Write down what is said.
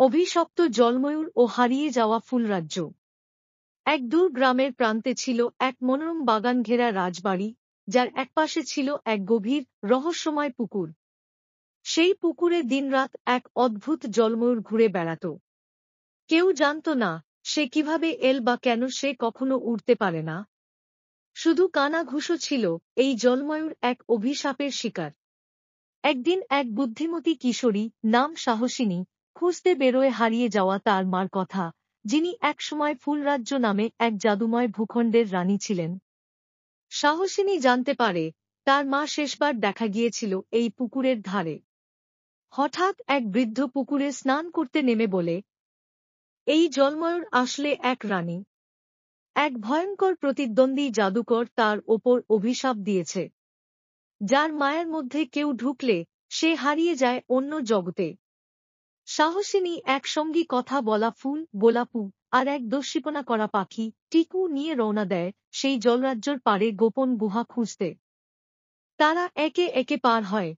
অভিশপ্ত জলময়ূর ও হারিয়ে যাওয়া ফুলরাজ্য। এক দূর গ্রামের প্রান্তে ছিল এক মনোরম বাগান ঘেরা রাজবাড়ি, যার একপাশে ছিল এক গভীর, রহস্যময় পুকুর। সেই পুকুরে দিনরাত এক অদ্ভুত জলময়ূর ঘুরে বেড়াত। কেউ জানত না সে কিভাবে এল বা কেন সে কখনো উড়তে পারে না। শুধু কানাঘুষো ছিল এই জলময়ূর এক অভিশাপের শিকার। একদিন এক বুদ্ধিমতী কিশোরী, নাম সাহসিনী, খুঁজতে বেরোয় হারিয়ে যাওয়া তার মার কথা, যিনি একসময় ফুলরাজ্য নামে এক জাদুময় ভূখণ্ডের রানী ছিলেন। সাহসিনী জানতে পারে তার মা শেষবার দেখা গিয়েছিল এই পুকুরের ধারে। হঠাৎ এক বৃদ্ধ পুকুরে স্নান করতে নেমে বলে, এই জলময়ূর আসলে এক রানী। এক ভয়ঙ্কর প্রতিদ্বন্দ্বী জাদুকর তার ওপর অভিশাপ দিয়েছে, যার মায়ের মধ্যে কেউ ঢুকলে সে হারিয়ে যায় অন্য জগতে। সাহসিনী এক সঙ্গী কথা বলা ফুল, গোলাপু আর এক দস্যিপনা করা পাখি, টিকু নিয়ে রওনা দেয় সেই জলরাজ্যর পাড়ে গোপন গুহা খুঁজতে। তারা একে একে পার হয়